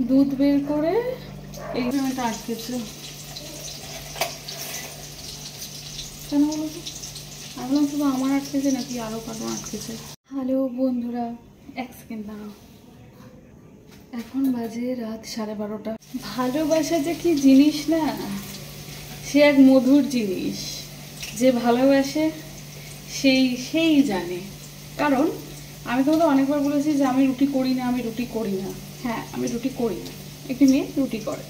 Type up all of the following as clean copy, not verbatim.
দুধ বের করে এইখানে আটকেছে কেন বলো তো? আমি বললাম শুধু আমার আটকেছে নাকি আরও কারো আটকেছে। হ্যালো বন্ধুরা, এক সেকেন্ড দাঁড়াও। এখন বাজে রাত 12:30। ভালোবাসা যে কি জিনিস না, সে এক মধুর জিনিস। যে ভালোবাসে সেই জানে। কারণ আমি তোমাদের অনেকবার বলেছি যে আমি রুটি করি না, আমি রুটি করি না। হ্যাঁ, আমি রুটি করি না, একটি মেয়ে রুটি করে।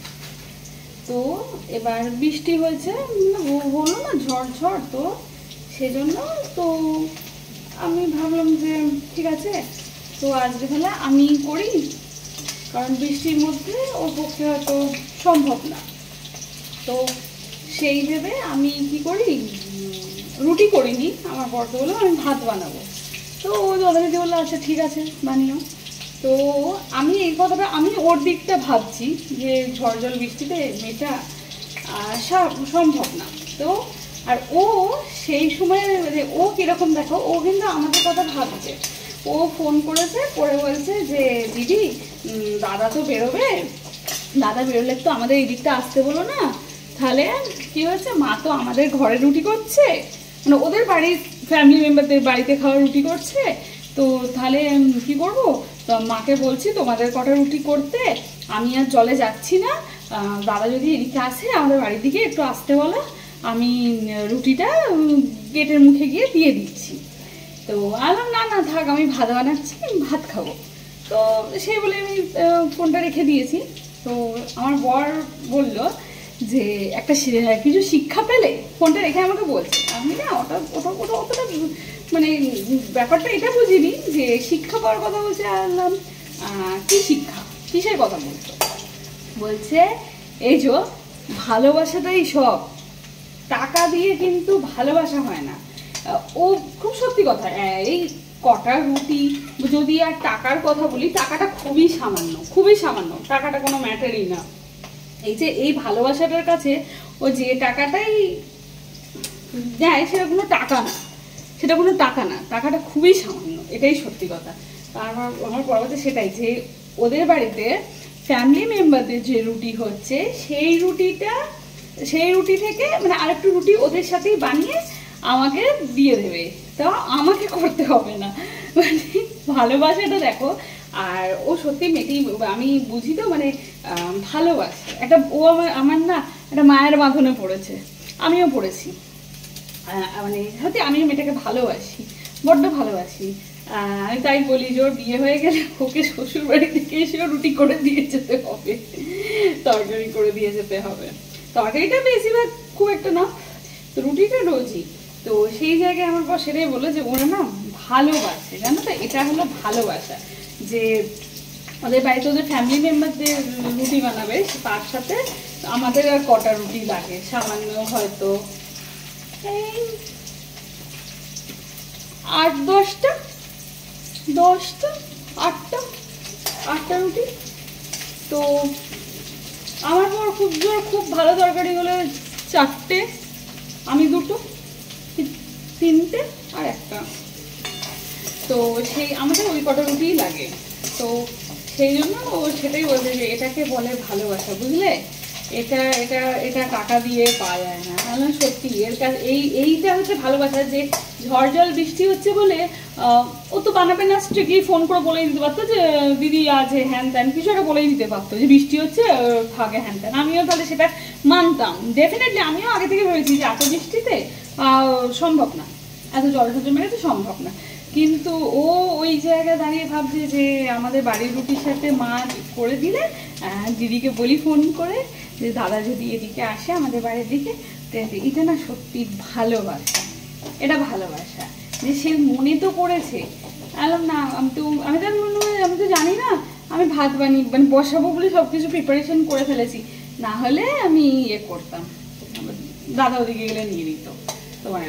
তো এবার বৃষ্টি হয়েছে, হলো না ঝড়, তো সেজন্য তো আমি ভাবলাম যে ঠিক আছে, তো আজকে তাহলে আমি করি, কারণ বৃষ্টির মধ্যে ওর পক্ষে হয়তো সম্ভব না। তো সেই ভেবে আমি কি করি, রুটি করিনি, আমার বরকে বললাম আমি ভাত বানাবো। তো ও যথারীতি বললো আচ্ছা ঠিক আছে বানিও। তো আমি এই কথাটা আমি ওর দিকটা ভাবছি যে ঝড় জল বৃষ্টিতে মেয়েটা সম্ভব না। তো আর ও সেই সময় মানে ও কীরকম দেখো, ও কিন্তু আমাদের কথা ভাবছে। ও ফোন করেছে, করে বলছে যে দিদি দাদা তো বেরোবে, দাদা বেরোলে তো আমাদের এই দিকটা আসতে বলো না। তাহলে কি হয়েছে, মা তো আমাদের ঘরে রুটি করছে, মানে ওদের বাড়ির ফ্যামিলি মেম্বারদের বাড়িতে খাওয়া রুটি করছে। তো তাহলে কি করব, তো মাকে বলছি তোমাদের কটা রুটি করতে, আমি আর জলে যাচ্ছি না, দাদা যদি এদিকে আসে আমাদের বাড়ির দিকে একটু আসতে বলো, আমি রুটিটা গেটের মুখে গিয়ে দিয়ে দিচ্ছি। তো আলাম না না থাক, আমি ভাত বানাচ্ছি, আমি ভাত খাবো। তো সেই বলে আমি ফোনটা রেখে দিয়েছি। তো আমার বর বলল যে একটা কিছু শিক্ষা পেলে, ফোনটা রেখে আমাকে বলছে। আমি না অতটা মানে ব্যাপারটা এটা বুঝিনি যে শিক্ষা পাওয়ার কথা বলছে। আনলাম কি শিক্ষা, কিসের কথা বলছো? বলছে এই যে ভালোবাসাটাই সব, টাকা দিয়ে কিন্তু ভালোবাসা হয় না। ও খুব সত্যি কথা। এই কটা রুটি যদি আর টাকার কথা বলি, টাকাটা খুবই সামান্য, টাকাটা কোনো ম্যাটারই না। এই যে এই ভালোবাসাটার কাছে ও যে টাকাটাই দেয় সেটা কোনো টাকা না, টাকাটা খুবই সামান্য, এটাই সত্যি কথা। আমার পরবর্তী সেটাই যে ওদের বাড়িতে ফ্যামিলি মেম্বারদের যে রুটি হচ্ছে সেই রুটি থেকে মানে আরেকটু রুটি ওদের সাথেই বানিয়ে আমাকে দিয়ে দেবে, তা আমাকে করতে হবে না। মানে ভালোবাসাটা দেখো। আর ও সত্যি মেয়েটি, আমি বুঝি তো মানে ভালোবাসে একটা, ও আমার না একটা মায়ের বাঁধনে পড়েছে, আমিও পড়েছি। মানে সত্যি আমি মেয়েটাকে ভালোবাসি, বড্ড ভালোবাসি। আমি তাই বলি যে ওর বিয়ে হয়ে গেলে ওকে শ্বশুর বাড়ি থেকে এসেও রুটি করে দিয়ে যেতে হবে, তরকারি করে দিয়ে যেতে হবে। তরকারিটা বেশিরভাগ খুব একটা না, তো রুটিটা রোজই। তো সেই জায়গায় আমার পর সেটাই বললো যে ওরা না ভালোবাসে, জানো তো, এটা হলো ভালোবাসা। যে ওদের বাড়িতে ওদের ফ্যামিলি মেম্বারদের রুটি বানাবে, তার সাথে আমাদের আর কটা রুটি লাগে, সামান্য হয়তো এই 8-10টা, 8টা রুটি। তো আমার পর খুব ভালো তরকারি হলে 4টে, আমি 2টো, 3টে আর 1টা। তো সেই আমাদের ওই কটা রুটিই লাগে। তো সেই জন্য ও সেটাই বলছে যে এটাকে বলে ভালোবাসা, বুঝলে, এটা টাকা দিয়ে পাওয়া যায় না। তাহলে সত্যি এর কাছে এইটা হচ্ছে ভালোবাসা। যে ঝড় জল বৃষ্টি হচ্ছে বলে ও তো বানাবে না, স্ট্রিক্টলি ফোন করে বলেই দিতে পারতো যে দিদি আজ হ্যান ত্যান, কিছু একটা বলেই দিতে পারতো যে বৃষ্টি হচ্ছে থাকে হ্যান ত্যান। আমিও তাহলে সেটা মানতাম ডেফিনেটলি। আমিও আগে থেকে ভেবেছি যে এত বৃষ্টিতে সম্ভব না, এত জলসজ্জা মেরে তো সম্ভব না। কিন্তু ও ওই জায়গায় দাঁড়িয়ে ভাবছে যে আমাদের বাড়ির রুটির সাথে মা করে দিলে, দিদিকে বলি ফোন করে যে দাদা যদি এদিকে আসে আমাদের বাড়ির দিকে, এটা না সত্যি ভালোবাসা, এটা ভালোবাসা যে সে মনে তো করেছে। আলাম না, আমি তো জানি না, আমি ভাত মানে বসাবো বলে সব কিছু প্রিপারেশন করে ফেলেছি, না হলে আমি ইয়ে করতাম, দাদা ওদিকে গেলে নিয়ে নিত তোমার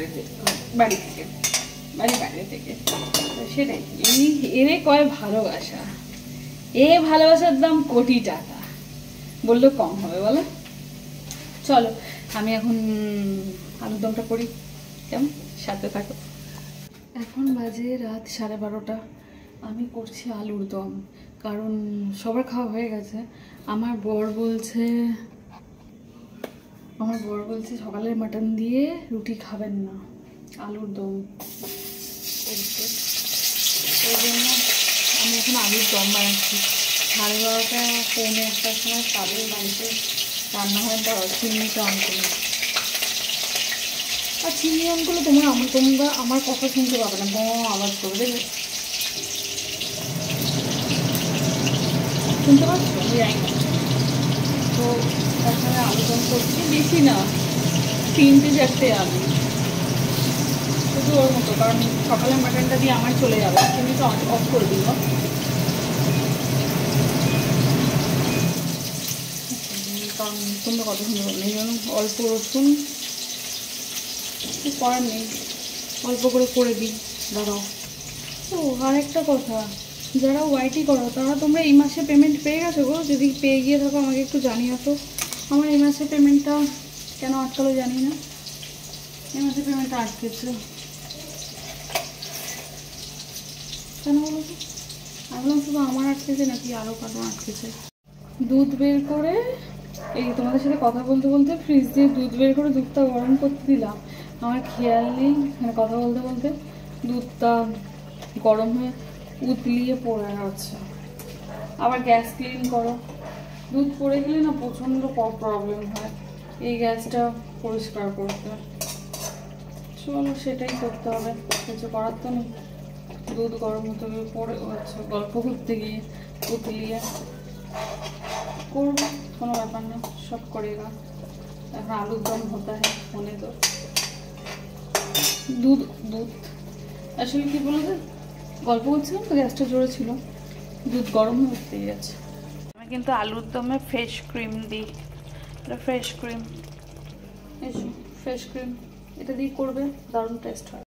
বাড়ি থেকে, বাইরে থেকে। সেটাই এরে কয় ভালোবাসা, ভালোবাসার দাম কোটি টাকা, বললেও কম হবে বলো। চলো আমি এখন আলুর দমটা করি, কেমন, সাথে থাকো। এখন বাজে রাত 12:30, আমি করছি আলুর দম। কারণ সবার খাওয়া হয়ে গেছে। আমার বর বলছে সকালের মাটন দিয়ে রুটি খাবেন না, আলুর দম করতে। ওই জন্য আমি এখন আলুর দম বানাচ্ছি। 12:30 পৌনে 1টার সময় তাদের বাড়িতে রান্না হয় চিমনিতে অন করি। আর চিমনি অন করলে তোমরা আমার কথা শুনতে পাবে না, আওয়াজ করবে, দেখবে শুনতে পাচ্ছ? যাই না। তো এখানে আলুদম করছি, বেশি না, 3-4টে আলু, শুধু ওর মতো, কারণ সকালে মাটনটা দিয়ে আমার চলে যাবে। তুমি তো অফ করে দিল। কারণ তোমরা কত সুন্দর বলো, এই জন্য অল্প রসুন, করার নেই, অল্প করে দিই। দাঁড়াও। ও আর একটা কথা, যারা ওয়াইটি করো তারা তোমরা এই মাসে পেমেন্ট পেয়ে গেছো গো? যদি পেয়ে গিয়ে থাকো আমাকে একটু জানিও তো। আমার এই মাসে পেমেন্টটা কেন আটকালো জানি না, এই মাসে পেমেন্টটা আটকেছে কেন বলো তো? ভাবলাম শুধু আমার আটকেছে নাকি আরও কারো আটকেছে। দুধ বের করে, এই তোমাদের সাথে কথা বলতে বলতে ফ্রিজ দিয়ে দুধ বের করে দুধটা গরম করতে দিলাম, আমার খেয়াল নেই, মানে কথা বলতে বলতে দুধটা গরম হয়ে উতলিয়ে পড়ে যাচ্ছে। আবার গ্যাস ক্লিন করো, দুধ পড়ে গেলে না প্রচণ্ড প্রবলেম হয় এই গ্যাসটা পরিষ্কার করতে। চলো সেটাই করতে হবে, কিছু করার তো নেই। দুধ গরম হতে গিয়ে পড়ে হচ্ছে, গল্প করতে গিয়ে উতলিয়ে করবো, কোনো ব্যাপার না, সব করেগা। এখন আলুর দম হতা হয় মনে তো। দুধ আসলে কি বলতো, গল্প করছিলাম তো, গ্যাসটা জোরে ছিল, দুধ গরম হয়ে উঠতে গেছে। আমি কিন্তু আলুর দমে ফ্রেশ ক্রিম দিই, এটা ফ্রেশ ক্রিম, ফ্রেশ ক্রিম এটা দিয়ে করবে, দারুণ টেস্ট হয়।